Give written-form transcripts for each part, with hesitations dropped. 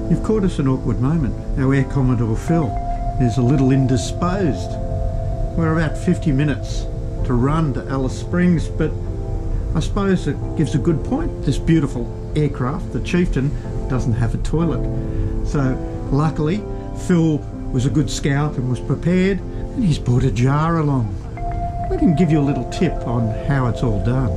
You've caught us an awkward moment. Our Air Commodore Phil is a little indisposed. We're about 50 minutes to run to Alice Springs, but I suppose it gives a good point. This beautiful aircraft, the Chieftain, doesn't have a toilet. So luckily, Phil was a good scout and was prepared, and he's brought a jar along. Let him give you a little tip on how it's all done.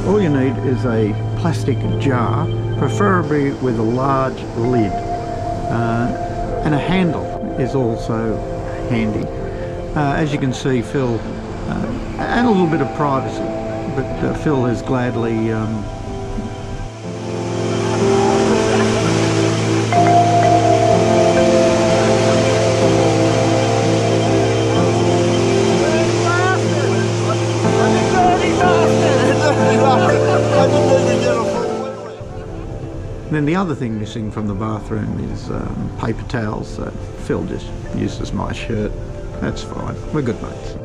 All you need is a plastic jar, preferably with a large lid, and a handle is also handy. As you can see, Phil, and a little bit of privacy, but Phil has gladly Then the other thing missing from the bathroom is paper towels, so Phil just uses my shirt. That's fine, we're good mates.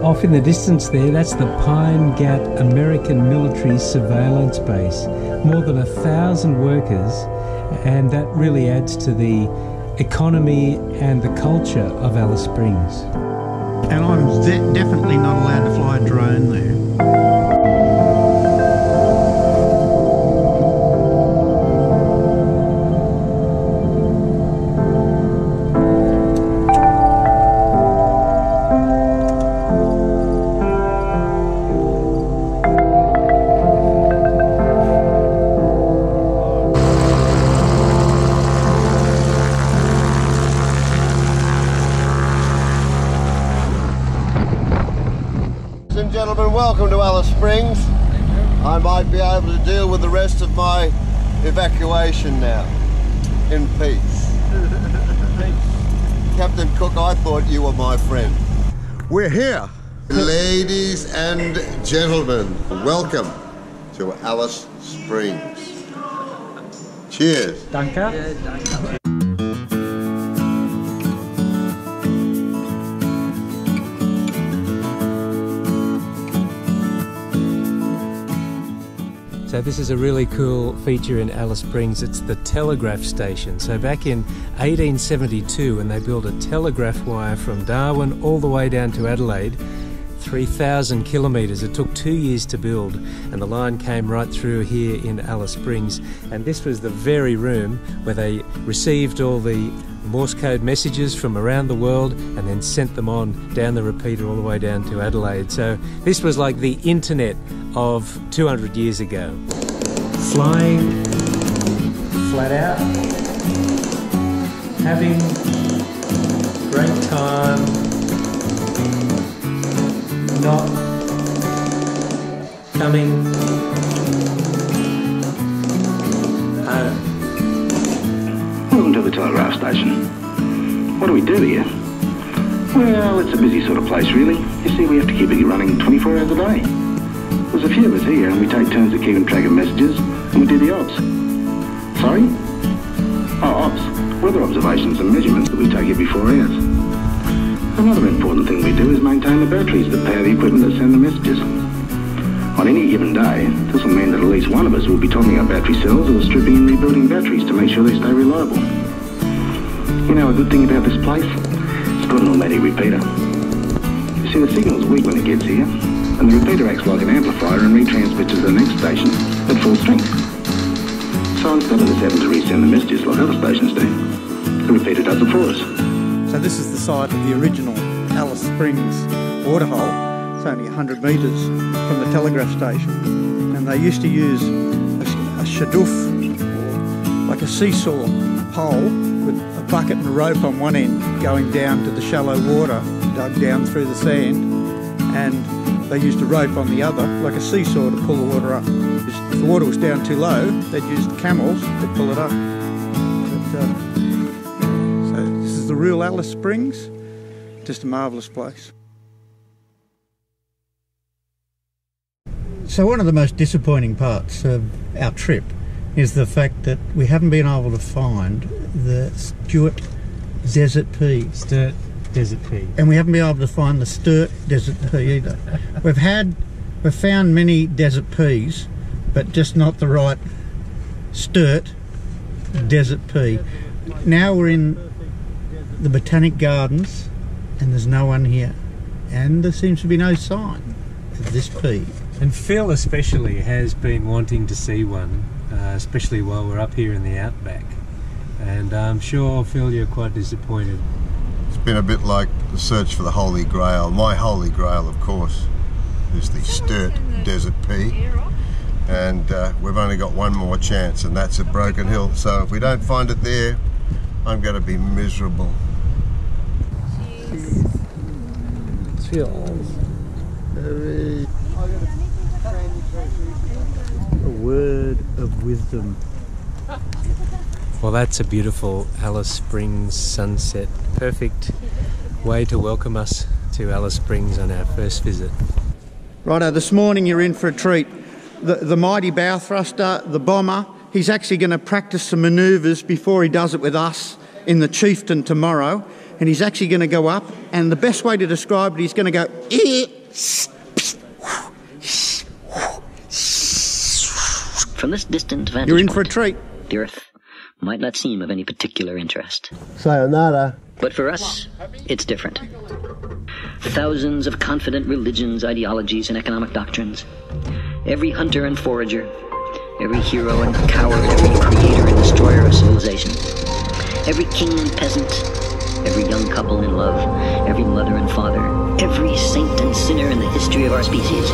Off in the distance there, that's the Pine Gap American Military Surveillance Base. More than 1,000 workers, and that really adds to the economy and the culture of Alice Springs. And I'm definitely not allowed to fly a drone there. Ladies and gentlemen, welcome to Alice Springs. I might be able to deal with the rest of my evacuation now, in peace. Captain Cook, I thought you were my friend. We're here. Ladies and gentlemen, welcome to Alice Springs. Cheers. Danke. Yeah, danke. So this is a really cool feature in Alice Springs. It's the telegraph station. So back in 1872, when they built a telegraph wire from Darwin all the way down to Adelaide, 3,000 kilometres. It took 2 years to build, and the line came right through here in Alice Springs. And this was the very room where they received all the Morse code messages from around the world and then sent them on down the repeater all the way down to Adelaide. So this was like the internet of 200 years ago. Flying flat out, having great time, not coming home. Welcome to the telegraph station. What do we do here? Well, it's a busy sort of place, really. You see, we have to keep it running 24 hours a day. There's a few of us here, and we take turns at keeping track of messages, and we do the ops. Sorry? Oh, ops. Weather observations and measurements that we take every 4 hours. Another important thing we do is maintain the batteries that power the equipment that send the messages. On any given day, this will mean that at least one of us will be topping up battery cells or stripping and rebuilding batteries to make sure they stay reliable. You know a good thing about this place? It's got an automatic repeater. You see, the signal's weak when it gets here, and the repeater acts like an amplifier and retransmits to the next station at full strength. So instead of us having to resend the messages like other stations do, the repeater does it for us. So this is the site of the original Alice Springs waterhole. It's only 100 metres from the telegraph station, and they used to use a shadoof, or like a seesaw pole with a bucket and a rope on one end going down to the shallow water dug down through the sand, and they used a rope on the other like a seesaw to pull the water up. If the water was down too low, they'd use camels to pull it up. So this is the real Alice Springs. Just a marvellous place. So one of the most disappointing parts of our trip is the fact that we haven't been able to find the Sturt desert pea. Sturt desert pea. And we haven't been able to find the Sturt desert pea either. We've found many desert peas, but just not the right Sturt desert pea. Now we're in the Botanic Gardens and there's no one here. And there seems to be no sign of this pea. And Phil especially has been wanting to see one, especially while we're up here in the outback. And I'm sure, Phil, you're quite disappointed. It's been a bit like the search for the Holy Grail. My Holy Grail, of course, is the Sturt desert pea. And we've only got one more chance, and that's at Broken Hill. So if we don't find it there, I'm going to be miserable. Phil. A word of wisdom. Well, that's a beautiful Alice Springs sunset. Perfect way to welcome us to Alice Springs on our first visit. Righto, this morning you're in for a treat. The mighty bow thruster, the bomber, he's actually going to practice some manoeuvres before he does it with us in the Chieftain tomorrow. And he's actually going to go up, and the best way to describe it, he's going to go... From this distant vantage You're in point, for a treat. the Earth might not seem of any particular interest. Sayonara. But for us, it's different. Thousands of confident religions, ideologies, and economic doctrines. Every hunter and forager. Every hero and coward. Every creator and destroyer of civilization. Every king and peasant. Every young couple in love. Every mother and father. Every saint and sinner in the history of our species.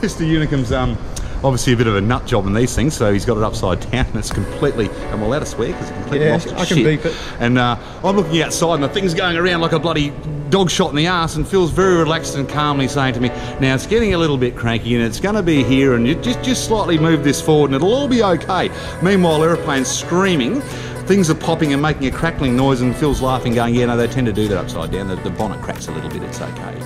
Mr. Unicum's obviously a bit of a nut job in these things, so he's got it upside down and it's completely, am I allowed to swear? Because it's completely lost its I can shit. beep it. And I'm looking outside and the thing's going around like a bloody dog shot in the arse, and Phil's very relaxed and calmly saying to me, now it's getting a little bit cranky and it's going to be here, and you just slightly move this forward and it'll all be okay. Meanwhile, aeroplane's screaming, things are popping and making a crackling noise, and Phil's laughing going, yeah, no, they tend to do that upside down. The bonnet cracks a little bit, it's okay.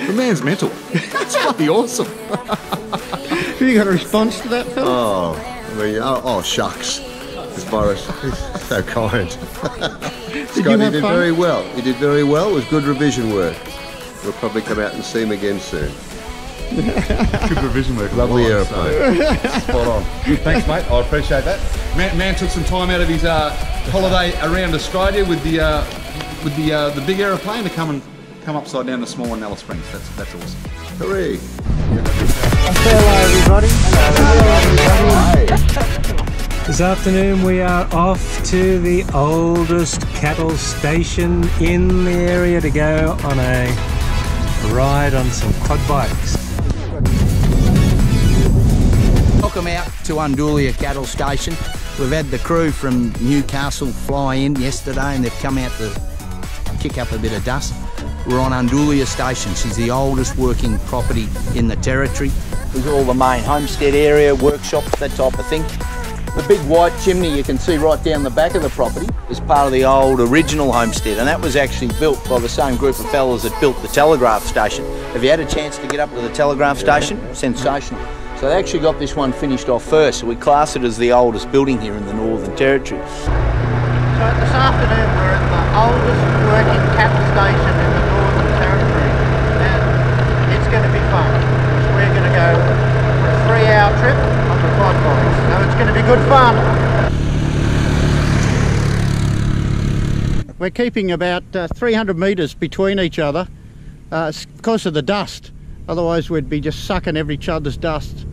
The man's mental. That's bloody awesome. Have you got a response to that, Phil? Oh, shucks. This Boris, he's so kind. Scotty did very well. He did very well. It was good revision work. We'll probably come out and see him again soon. Good revision work. Lovely aeroplane. Spot on. Thanks, mate. I appreciate that. Man took some time out of his holiday around Australia with the big aeroplane to come upside down the small one in Alice Springs. That's awesome. Hooray! Hello, everybody. This afternoon we are off to the oldest cattle station in the area to go on a ride on some quad bikes. Welcome out to Undoolya cattle station. We've had the crew from Newcastle fly in yesterday and they've come out to kick up a bit of dust. We're on Undoolya station. She's the oldest working property in the territory. There's all the main homestead area, workshops, that type of thing. The big white chimney you can see right down the back of the property is part of the old original homestead, and that was actually built by the same group of fellas that built the telegraph station. Have you had a chance to get up to the telegraph station? Sensational. So they actually got this one finished off first, so we class it as the oldest building here in the Northern Territory. So this afternoon we're at the oldest working cattle station in the Northern Territory, and it's going to be fun. We're going to go for a 3-hour trip on the quad bikes, so it's going to be good fun. We're keeping about 300 metres between each other because of the dust, otherwise we'd be just sucking each other's dust.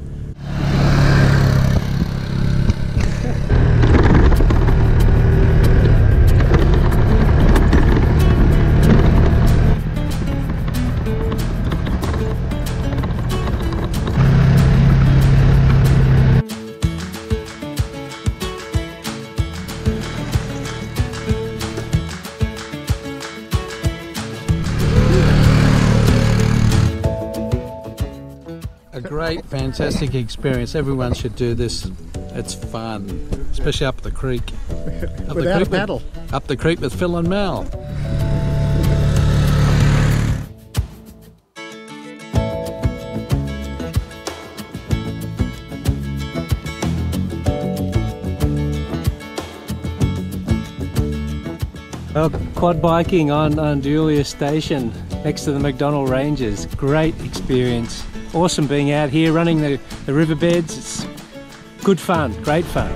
A great, fantastic experience. Everyone should do this. It's fun, especially up the creek. Without a paddle. Up the creek with Phil and Mel. Well, quad biking on Undoolya Station next to the McDonnell Ranges. Great experience. Awesome being out here running the riverbeds. It's good fun, great fun.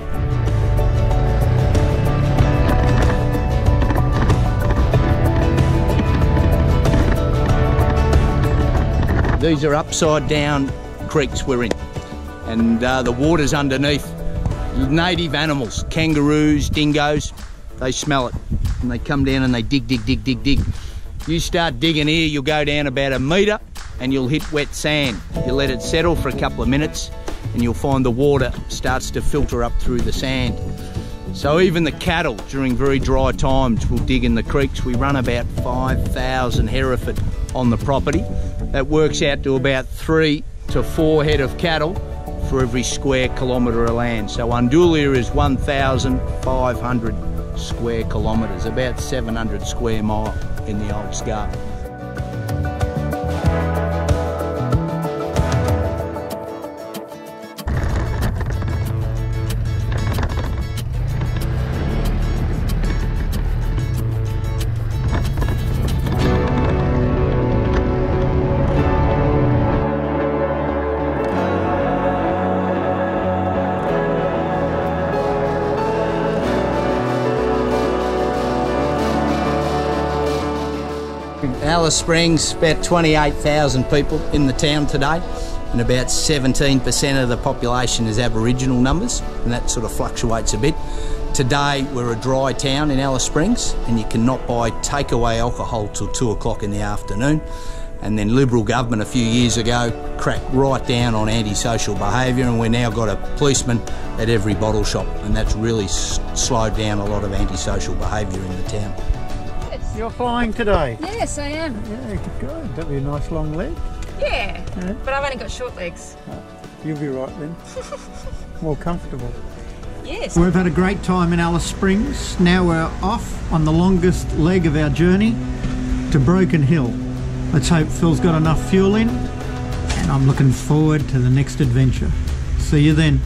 These are upside down creeks we're in, and the water's underneath. Native animals, kangaroos, dingoes, they smell it. And they come down and they dig, dig, dig, dig, dig. You start digging here, you'll go down about 1 metre and you'll hit wet sand. You let it settle for a couple of minutes and you'll find the water starts to filter up through the sand. So even the cattle during very dry times will dig in the creeks. We run about 5,000 Hereford on the property. That works out to about 3 to 4 head of cattle for every square kilometre of land. So Undoolya is 1,500 square kilometres, about 700 square mile in the old scarp. Alice Springs, about 28,000 people in the town today, and about 17% of the population is Aboriginal numbers, and that sort of fluctuates a bit. Today we're a dry town in Alice Springs, and you cannot buy takeaway alcohol till 2 o'clock in the afternoon. And then Liberal government a few years ago cracked right down on antisocial behaviour, and we've now got a policeman at every bottle shop, and that's really slowed down a lot of antisocial behaviour in the town. You're flying today? Yes, I am. Yeah, good. That'll be a nice long leg. Yeah, but I've only got short legs. You'll be right then. More comfortable. Yes. We've had a great time in Alice Springs. Now we're off on the longest leg of our journey to Broken Hill. Let's hope Phil's got enough fuel in, and I'm looking forward to the next adventure. See you then.